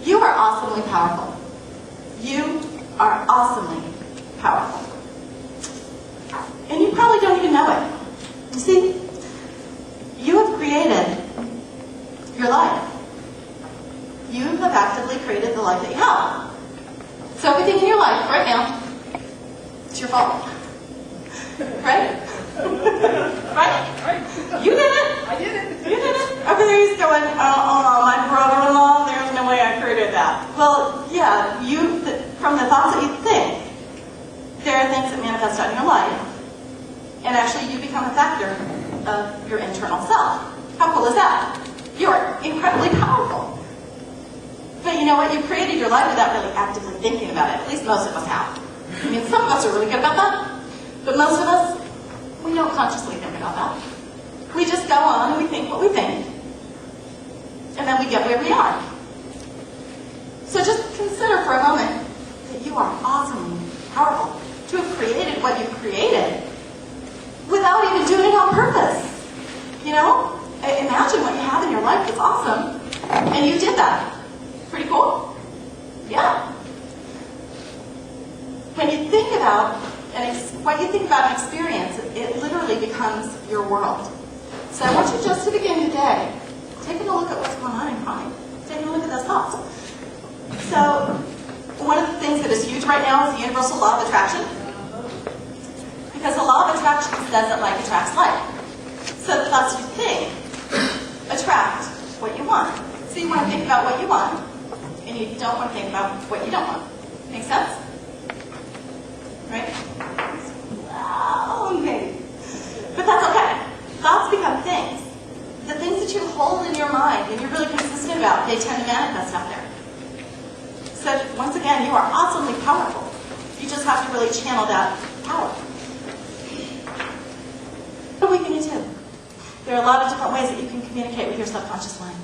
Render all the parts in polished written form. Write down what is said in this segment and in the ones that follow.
You are awesomely powerful. You are awesomely powerful. And you probably don't even know it. You see, you have created your life. You have actively created the life that you have. So everything in your life right now, it's your fault. Right? Right? You did it. I did it. You did it. Over there he's going, oh, my brother-in-law, there's no way I created that. Well, yeah, from the thoughts that you think, there are things that manifest out in your life, and actually you become a factor of your internal self. How cool is that? You're incredibly powerful. But you know what? You created your life without really actively thinking about it. At least most of us have. I mean, some of us are really good about that. But most of us, we don't consciously think about that. We just go on and we think what we think. And then we get where we are. So just consider for a moment that you are awesomely powerful to have created what you created without even doing it on purpose. You know? Imagine what you have in your life that's awesome. And you did that. Pretty cool? Yeah. When you think about what you think about an experience, it literally becomes your world. So I want you just to begin today taking a look at what's going on in your mind, taking a look at those thoughts. So one of the things that is huge right now is the universal law of attraction. Because the law of attraction says that like attracts like. So the thoughts you think attract what you want. So you want to think about what you want, and you don't want to think about what you don't want. Make sense? Right? Well, maybe. But that's okay. Thoughts become things. The things that you hold in your mind and you're really consistent about, they tend to manifest out there. So once again, you are awesomely powerful. You just have to really channel that power. What are we going to do? There are a lot of different ways that you can communicate with your subconscious mind.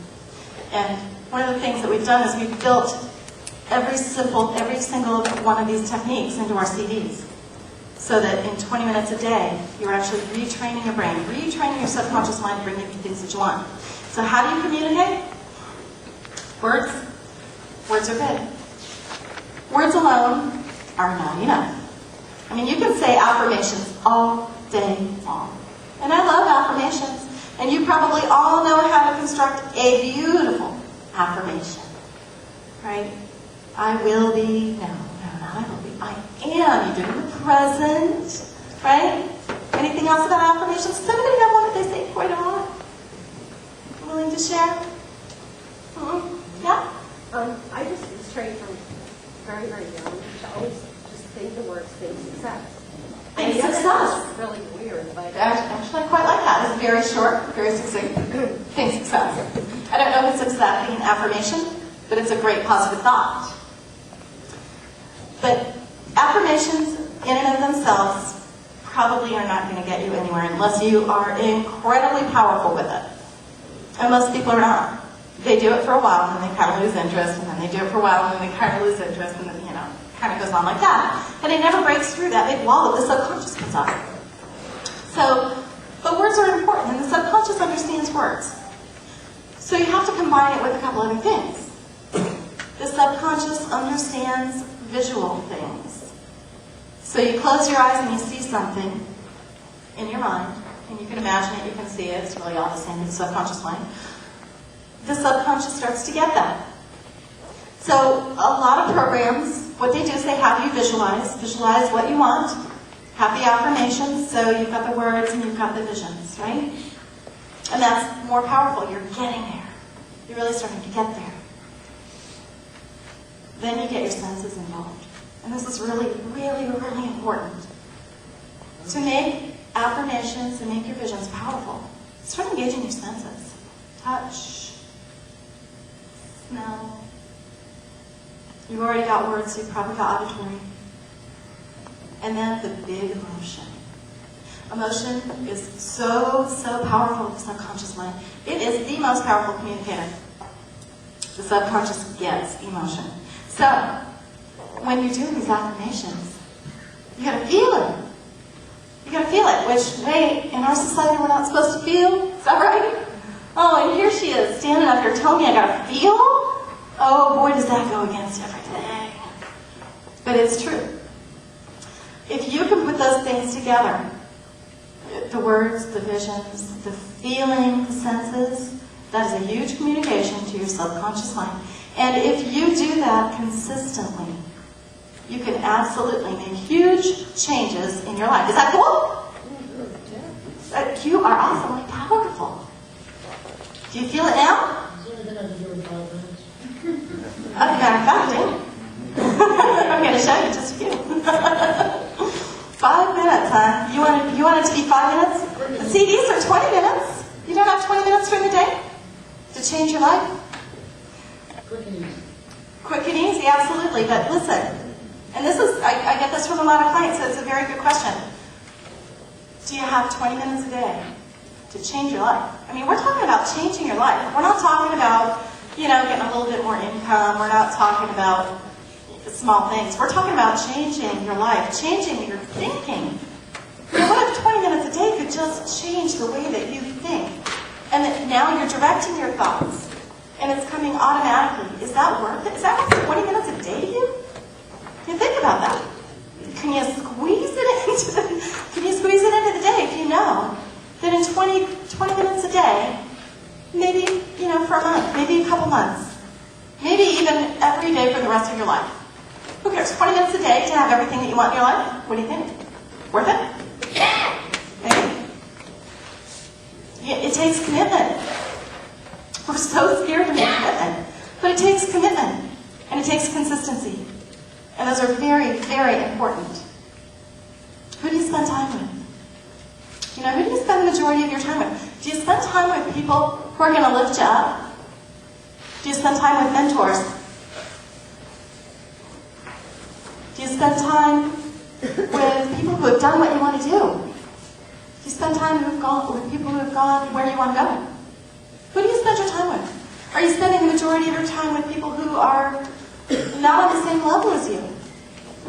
And one of the things that we've done is we've built every single one of these techniques into our CDs. So that in 20 minutes a day, you're actually retraining your brain, retraining your subconscious mind to bring you the things that you want. So how do you communicate? Words. Words are good. Words alone are not enough. I mean, you can say affirmations all day long. And I love affirmations. And you probably all know how to construct a beautiful affirmation. Right? I will be, no, not I will be, I am. You do it in the present. Right? Anything else about affirmations? Does anybody have one that they say quite a lot? Willing to share? Yeah? I just was trained from very, very young to always just think the words think success. Think success. It's really weird, but Actually, I quite like that. It's very short, very succinct. Think success. I don't know if it's exactly an affirmation, but it's a great positive thought. But affirmations in and of themselves probably are not going to get you anywhere unless you are incredibly powerful with it. And most people are not. They do it for a while and then they kind of lose interest, and then they do it for a while and then they kind of lose interest, and then, kind of goes on like that. And it never breaks through that big wall that the subconscious puts up. So, but words are important, and the subconscious understands words. So you have to combine it with a couple other things. The subconscious understands visual things. So you close your eyes and you see something in your mind, and you can imagine it, you can see it, it's really all the same in the subconscious mind. The subconscious starts to get that. So a lot of programs, what they do is they have you visualize what you want, have the affirmations, so you've got the words and you've got the visions, right? And that's more powerful. You're getting there. You're really starting to get there. Then you get your senses involved. And this is really, really, really important. To make affirmations and make your visions powerful, start engaging your senses. Touch, smell. You've already got words, so you've probably got auditory. And then the big emotion. Emotion is so, so powerful in the subconscious mind. It is the most powerful communicator. The subconscious gets emotion. So, when you're doing these affirmations, you gotta feel it. You gotta feel it, which, wait, in our society we're not supposed to feel? Is that right? Oh, and here she is, standing up here telling me I gotta feel? Oh boy, does that go against everything. But it's true. If you can put those things together, the words, the visions, the feeling, the senses, that is a huge communication to your subconscious mind. And if you do that consistently, you can absolutely make huge changes in your life. Is that cool? You are awesomely powerful. Do you feel it now? As a matter of fact, I'm going to show you just a few. 5 minutes, huh? You want it to be 5 minutes? See, these are 20 minutes. You don't have 20 minutes during the day to change your life? Quick and easy. Quick and easy, absolutely. But listen, and this is, I get this from a lot of clients, so it's a very good question. Do you have 20 minutes a day to change your life? I mean, we're talking about changing your life. We're not talking about, getting a little bit more income. We're not talking about small things. We're talking about changing your life, changing your thinking. What if 20 minutes a day could just change the way that you think? And that now you're directing your thoughts, and it's coming automatically. Is that worth it? Is that worth 20 minutes a day to you? You think about that. Can you squeeze it into the day if you know that in 20 minutes a day, maybe, for a month, maybe a couple months, maybe even every day for the rest of your life. Who cares? 20 minutes a day to have everything that you want in your life? What do you think? Worth it? Yeah. Maybe. Yeah, it takes commitment. We're so scared to make commitment. But it takes commitment. And it takes consistency. And those are very, very important. Who do you spend time with? Who do you spend the majority of your time with? Do you spend time with people who are going to lift you up? Do you spend time with mentors? Do you spend time with people who have done what you want to do? Do you spend time with people who have gone where you want to go? Who do you spend your time with? Are you spending the majority of your time with people who are not on the same level as you?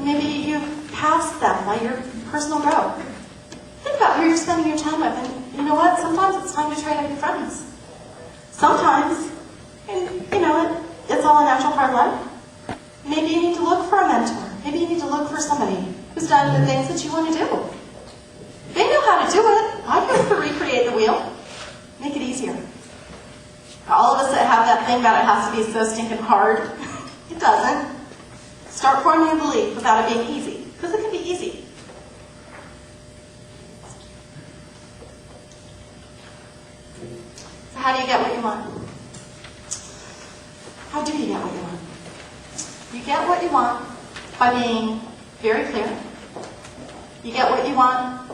Maybe you've passed them by your personal growth. Think about who you're spending your time with, and you know what? Sometimes it's time to trade up your friends. Sometimes, and it's all a natural part of life. Maybe you need to look for a mentor. Maybe you need to look for somebody who's done the things that you want to do. They know how to do it. Why do you have to recreate the wheel? Make it easier. All of us that have that thing about it has to be so stinking hard. It doesn't. Start forming a belief without it being easy. Because it can be easy. So how do you get what you want? How do you get what you want? You get what you want by being very clear. You get what you want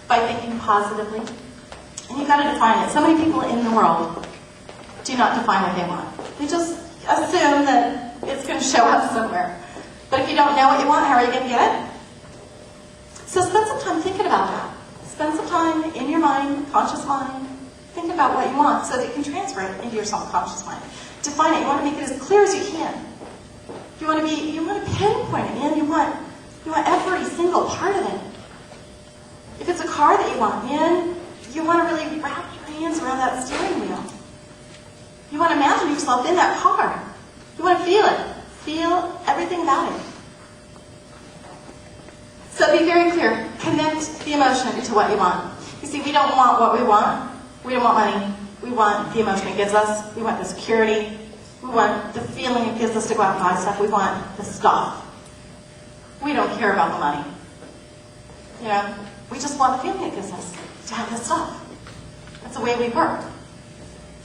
by thinking positively. And you've got to define it. So many people in the world do not define what they want. They just assume that it's going to show up somewhere. But if you don't know what you want, how are you going to get it? So spend some time thinking about that. Spend some time in your mind, conscious mind, think about what you want so that you can transfer it into your subconscious mind. Define it. You want to make it as clear as you can. You want to pinpoint it, man. You want every single part of it. If it's a car that you want, man, you want to really wrap your hands around that steering wheel. You want to imagine yourself in that car. You want to feel it. Feel everything about it. So be very clear. Connect the emotion to what you want. You see, we don't want what we want. We don't want money. We want the emotion it gives us. We want the security. We want the feeling it gives us to go out and buy stuff. We want the stuff. We don't care about the money. We just want the feeling it gives us to have the stuff. That's the way we work.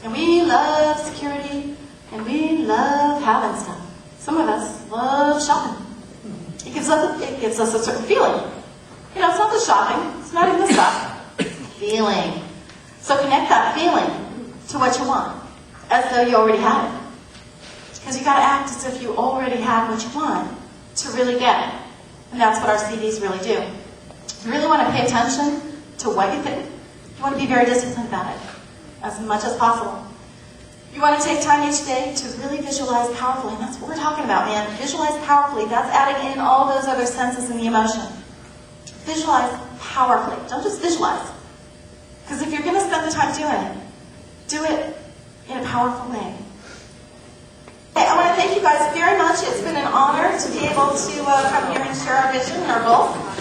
And we love security, and we love having stuff. Some of us love shopping. It gives us a certain feeling. It's not the shopping. It's not even the stuff. It's the feeling. So connect that feeling to what you want, as though you already have it. Because you got to act as if you already have what you want to really get it. And that's what our CDs really do. You really want to pay attention to what you think. You want to be very disciplined about it, as much as possible. You want to take time each day to really visualize powerfully. And that's what we're talking about, man. Visualize powerfully. That's adding in all those other senses in the emotion. Visualize powerfully. Don't just visualize. Because if you're going to spend the time doing it, do it in a powerful way. Hey, I want to thank you guys very much. It's been an honor to be able to come here and share our vision and our goal.